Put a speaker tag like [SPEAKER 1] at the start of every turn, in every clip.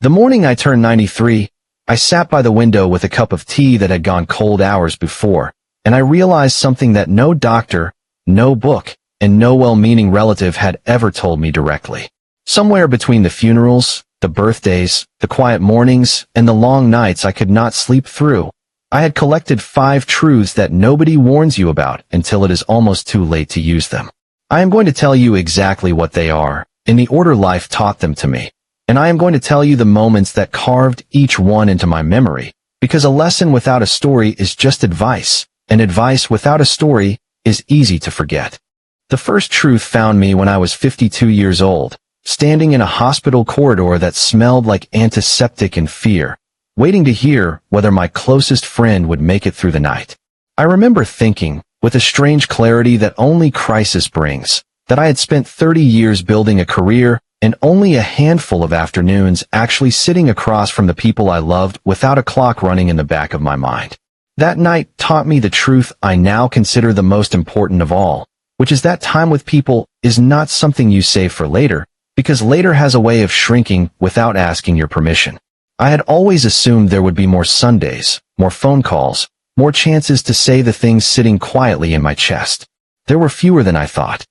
[SPEAKER 1] The morning I turned 93, I sat by the window with a cup of tea that had gone cold hours before, and I realized something that no doctor, no book, and no well-meaning relative had ever told me directly. Somewhere between the funerals, the birthdays, the quiet mornings, and the long nights I could not sleep through, I had collected 5 truths that nobody warns you about until it is almost too late to use them. I am going to tell you exactly what they are, in the order life taught them to me, and I am going to tell you the moments that carved each one into my memory, because a lesson without a story is just advice, and advice without a story is easy to forget. The first truth found me when I was 52 years old, standing in a hospital corridor that smelled like antiseptic and fear, waiting to hear whether my closest friend would make it through the night. I remember thinking, with a strange clarity that only crisis brings, that I had spent 30 years building a career and only a handful of afternoons actually sitting across from the people I loved without a clock running in the back of my mind. That night taught me the truth I now consider the most important of all, which is that time with people is not something you save for later, because later has a way of shrinking without asking your permission. I had always assumed there would be more Sundays, more phone calls, more chances to say the things sitting quietly in my chest. There were fewer than I thought.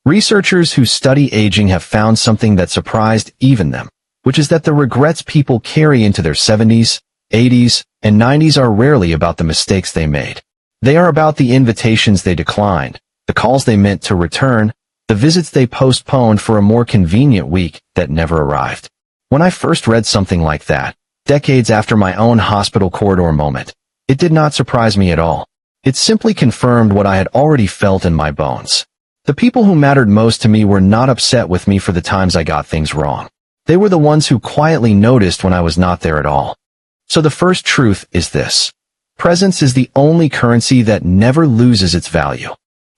[SPEAKER 1] Researchers who study aging have found something that surprised even them, which is that the regrets people carry into their 70s, 80s, and 90s are rarely about the mistakes they made. They are about the invitations they declined, the calls they meant to return, the visits they postponed for a more convenient week that never arrived. When I first read something like that, decades after my own hospital corridor moment, it did not surprise me at all. It simply confirmed what I had already felt in my bones. The people who mattered most to me were not upset with me for the times I got things wrong. They were the ones who quietly noticed when I was not there at all. So the first truth is this: presence is the only currency that never loses its value.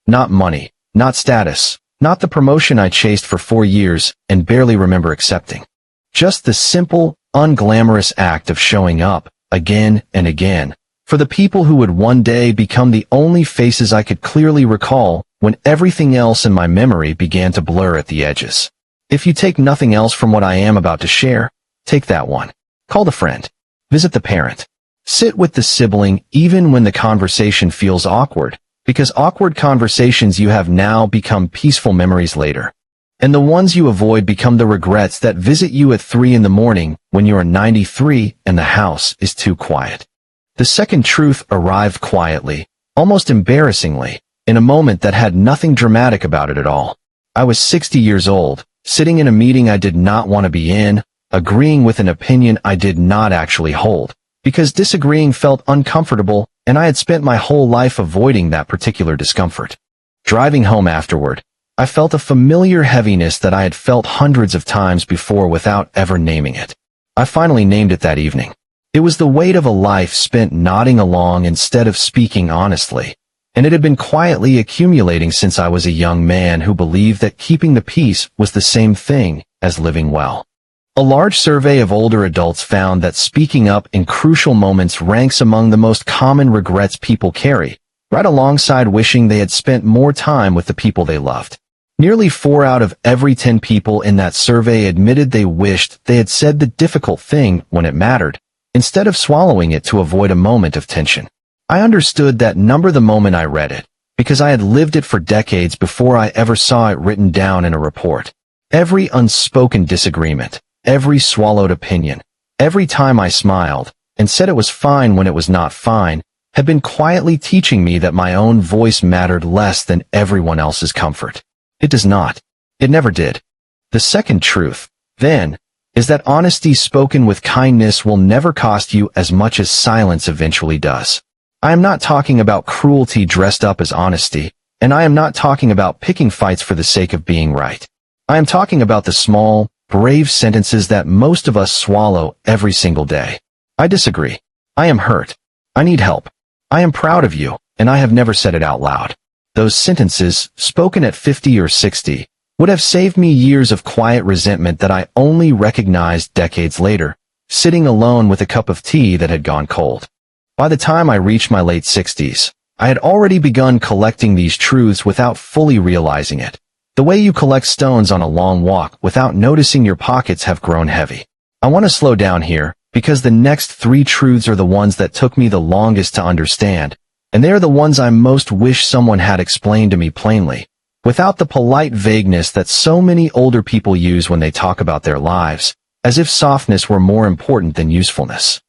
[SPEAKER 1] Not money, not status, not the promotion I chased for 4 years and barely remember accepting. Just the simple, unglamorous act of showing up, again and again, for the people who would one day become the only faces I could clearly recall when everything else in my memory began to blur at the edges. If you take nothing else from what I am about to share, take that one. Call the friend. Visit the parent. Sit with the sibling even when the conversation feels awkward, because awkward conversations you have now become peaceful memories later. And the ones you avoid become the regrets that visit you at 3 in the morning when you are 93 and the house is too quiet. The second truth arrived quietly, almost embarrassingly, in a moment that had nothing dramatic about it at all. I was 60 years old, sitting in a meeting I did not want to be in, agreeing with an opinion I did not actually hold, because disagreeing felt uncomfortable and I had spent my whole life avoiding that particular discomfort. Driving home afterward, I felt a familiar heaviness that I had felt hundreds of times before without ever naming it. I finally named it that evening. It was the weight of a life spent nodding along instead of speaking honestly, and it had been quietly accumulating since I was a young man who believed that keeping the peace was the same thing as living well. A large survey of older adults found that speaking up in crucial moments ranks among the most common regrets people carry, right alongside wishing they had spent more time with the people they loved. Nearly 4 out of every 10 people in that survey admitted they wished they had said the difficult thing when it mattered, instead of swallowing it to avoid a moment of tension. I understood that number the moment I read it, because I had lived it for decades before I ever saw it written down in a report. Every unspoken disagreement, every swallowed opinion, every time I smiled and said it was fine when it was not fine, had been quietly teaching me that my own voice mattered less than everyone else's comfort. It does not. It never did. The second truth, then, is that honesty spoken with kindness will never cost you as much as silence eventually does. I am not talking about cruelty dressed up as honesty, and I am not talking about picking fights for the sake of being right. I am talking about the small, brave sentences that most of us swallow every single day. I disagree. I am hurt. I need help. I am proud of you, and I have never said it out loud. Those sentences, spoken at 50 or 60, would have saved me years of quiet resentment that I only recognized decades later, sitting alone with a cup of tea that had gone cold. By the time I reached my late 60s, I had already begun collecting these truths without fully realizing it. The way you collect stones on a long walk without noticing your pockets have grown heavy. I I want to slow down here, because the next three truths are the ones that took me the longest to understand, and they are the ones I most wish someone had explained to me plainly, without the polite vagueness that so many older people use when they talk about their lives, as if softness were more important than usefulness.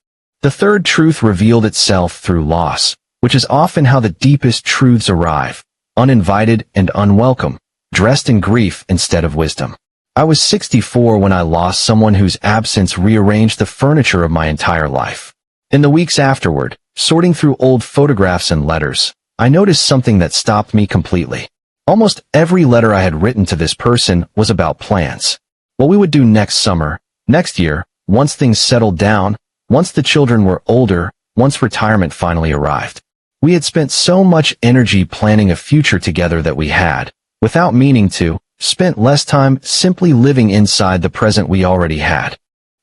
[SPEAKER 1] The third truth revealed itself through loss, which is often how the deepest truths arrive, uninvited and unwelcome, dressed in grief instead of wisdom. I was 64 when I lost someone whose absence rearranged the furniture of my entire life. In the weeks afterward, sorting through old photographs and letters, I noticed something that stopped me completely. Almost every letter I had written to this person was about plans. What we would do next summer, next year, once things settled down, once the children were older, once retirement finally arrived. We had spent so much energy planning a future together that we had, without meaning to, spent less time simply living inside the present we already had.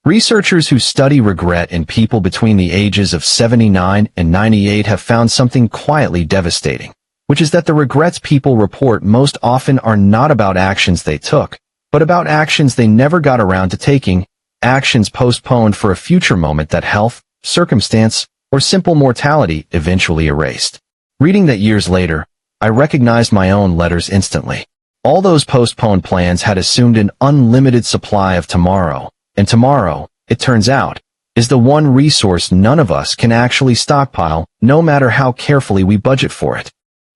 [SPEAKER 1] Researchers who study regret in people between the ages of 79 and 98 have found something quietly devastating, which is that the regrets people report most often are not about actions they took, but about actions they never got around to taking, actions postponed for a future moment that health, circumstance, or simple mortality eventually erased. Reading that years later, I recognized my own letters instantly. All those postponed plans had assumed an unlimited supply of tomorrow, and tomorrow, it turns out, is the one resource none of us can actually stockpile, no matter how carefully we budget for it.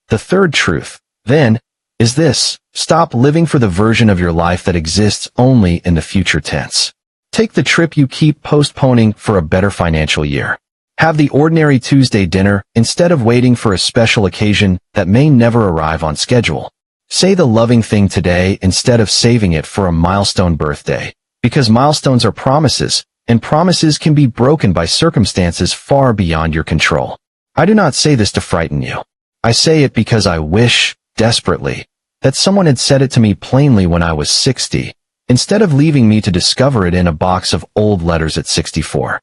[SPEAKER 1] The third truth, then, is this: stop living for the version of your life that exists only in the future tense. Take the trip you keep postponing for a better financial year. Have the ordinary Tuesday dinner instead of waiting for a special occasion that may never arrive on schedule. Say the loving thing today instead of saving it for a milestone birthday, because milestones are promises, and promises can be broken by circumstances far beyond your control. I do not say this to frighten you. I say it because I wish, desperately, that someone had said it to me plainly when I was 60, instead of leaving me to discover it in a box of old letters at 64.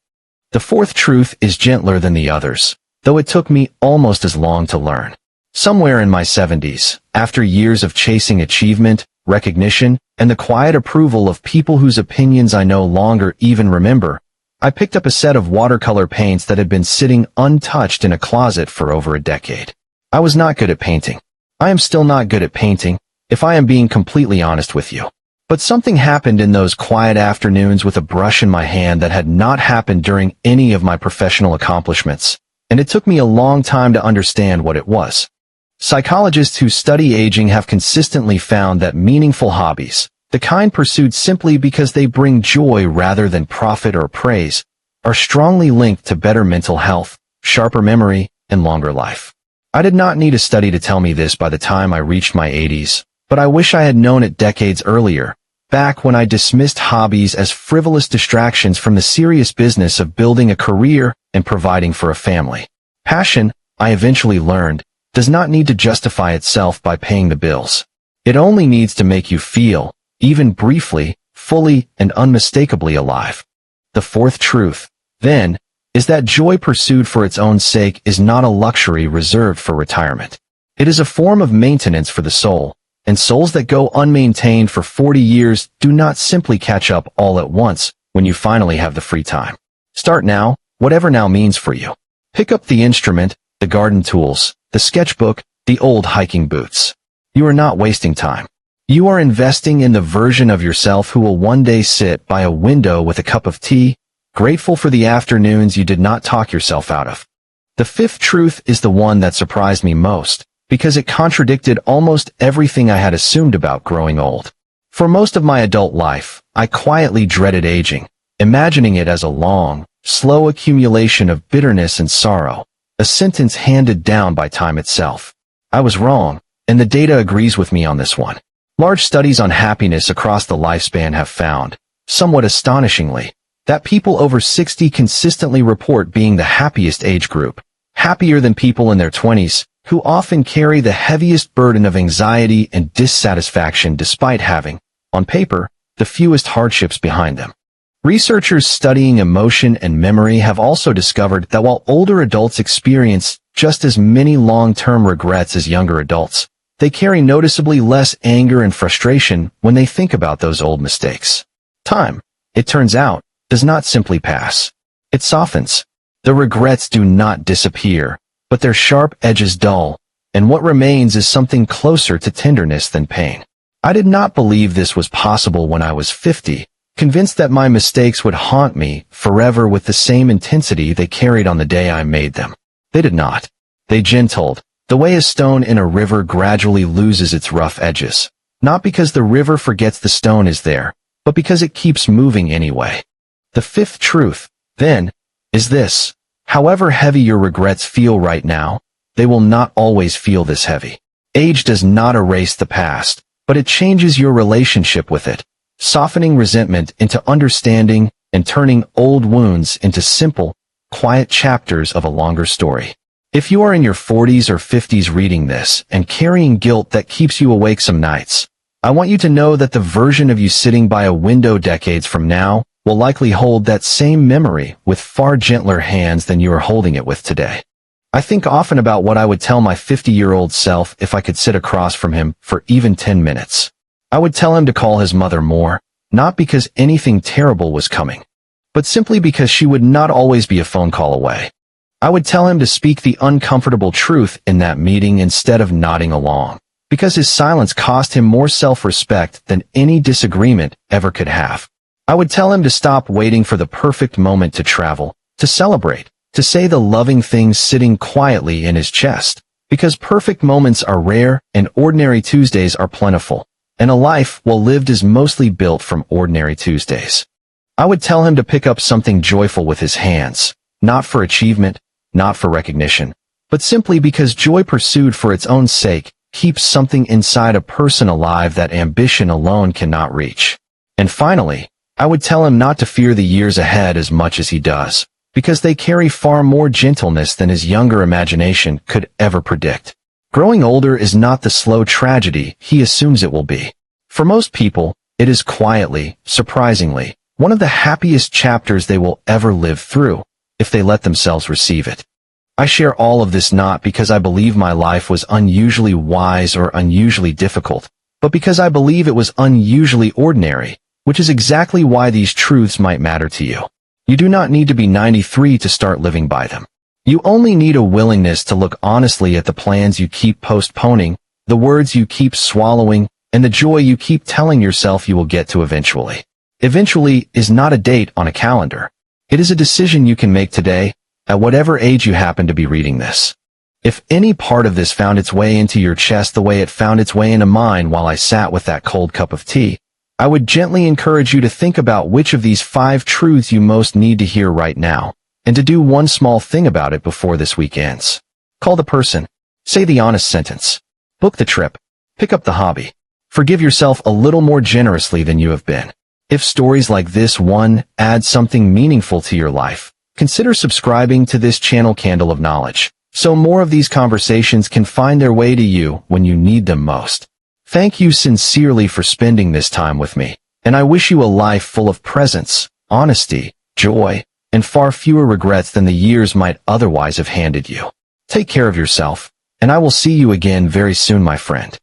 [SPEAKER 1] The fourth truth is gentler than the others, though it took me almost as long to learn. Somewhere in my 70s, after years of chasing achievement, recognition, and the quiet approval of people whose opinions I no longer even remember, I picked up a set of watercolor paints that had been sitting untouched in a closet for over a decade. I was not good at painting. I am still not good at painting, if I am being completely honest with you. But something happened in those quiet afternoons with a brush in my hand that had not happened during any of my professional accomplishments, and it took me a long time to understand what it was. Psychologists who study aging have consistently found that meaningful hobbies, the kind pursued simply because they bring joy rather than profit or praise, are strongly linked to better mental health, sharper memory, and longer life. I did not need a study to tell me this by the time I reached my 80s, but I wish I had known it decades earlier, back when I dismissed hobbies as frivolous distractions from the serious business of building a career and providing for a family. Passion, I eventually learned, does not need to justify itself by paying the bills. It only needs to make you feel, even briefly, fully and unmistakably alive. The fourth truth, then, is that joy pursued for its own sake is not a luxury reserved for retirement. It is a form of maintenance for the soul, and souls that go unmaintained for 40 years do not simply catch up all at once when you finally have the free time. Start now, whatever now means for you. Pick up the instrument, the garden tools, the sketchbook, the old hiking boots. You are not wasting time. You are investing in the version of yourself who will one day sit by a window with a cup of tea, grateful for the afternoons you did not talk yourself out of. The fifth truth is the one that surprised me most, because it contradicted almost everything I had assumed about growing old. For most of my adult life, I quietly dreaded aging, imagining it as a long, slow accumulation of bitterness and sorrow, a sentence handed down by time itself. I was wrong, and the data agrees with me on this one. Large studies on happiness across the lifespan have found, somewhat astonishingly, that people over 60 consistently report being the happiest age group, happier than people in their 20s, who often carry the heaviest burden of anxiety and dissatisfaction despite having, on paper, the fewest hardships behind them. Researchers studying emotion and memory have also discovered that while older adults experience just as many long-term regrets as younger adults, they carry noticeably less anger and frustration when they think about those old mistakes. Time, it turns out, does not simply pass. It softens. The regrets do not disappear, but their sharp edges dull, and what remains is something closer to tenderness than pain. I did not believe this was possible when I was 50, convinced that my mistakes would haunt me forever with the same intensity they carried on the day I made them. They did not. They gentled, the way a stone in a river gradually loses its rough edges. Not because the river forgets the stone is there, but because it keeps moving anyway. The fifth truth, then, is this. However heavy your regrets feel right now, they will not always feel this heavy. Age does not erase the past, but it changes your relationship with it, softening resentment into understanding and turning old wounds into simple, quiet chapters of a longer story. If you are in your 40s or 50s reading this and carrying guilt that keeps you awake some nights, I want you to know that the version of you sitting by a window decades from now will likely hold that same memory with far gentler hands than you are holding it with today. I think often about what I would tell my 50-year-old self if I could sit across from him for even 10 minutes. I would tell him to call his mother more, not because anything terrible was coming, but simply because she would not always be a phone call away. I would tell him to speak the uncomfortable truth in that meeting instead of nodding along, because his silence cost him more self-respect than any disagreement ever could have. I would tell him to stop waiting for the perfect moment to travel, to celebrate, to say the loving things sitting quietly in his chest, because perfect moments are rare and ordinary Tuesdays are plentiful, and a life well lived is mostly built from ordinary Tuesdays. I would tell him to pick up something joyful with his hands, not for achievement, not for recognition, but simply because joy pursued for its own sake keeps something inside a person alive that ambition alone cannot reach. And finally, I would tell him not to fear the years ahead as much as he does, because they carry far more gentleness than his younger imagination could ever predict. Growing older is not the slow tragedy he assumes it will be. For most people, it is quietly, surprisingly, one of the happiest chapters they will ever live through, if they let themselves receive it. I share all of this not because I believe my life was unusually wise or unusually difficult, but because I believe it was unusually ordinary, which is exactly why these truths might matter to you. You do not need to be 93 to start living by them. You only need a willingness to look honestly at the plans you keep postponing, the words you keep swallowing, and the joy you keep telling yourself you will get to eventually. Eventually is not a date on a calendar. It is a decision you can make today, at whatever age you happen to be reading this. If any part of this found its way into your chest the way it found its way into mine while I sat with that cold cup of tea, I would gently encourage you to think about which of these 5 truths you most need to hear right now, and to do one small thing about it before this week ends. Call the person. Say the honest sentence. Book the trip. Pick up the hobby. Forgive yourself a little more generously than you have been. If stories like this one add something meaningful to your life, consider subscribing to this channel Candle of Knowledge, so more of these conversations can find their way to you when you need them most. Thank you sincerely for spending this time with me, and I wish you a life full of presence, honesty, joy, and far fewer regrets than the years might otherwise have handed you. Take care of yourself, and I will see you again very soon, my friend.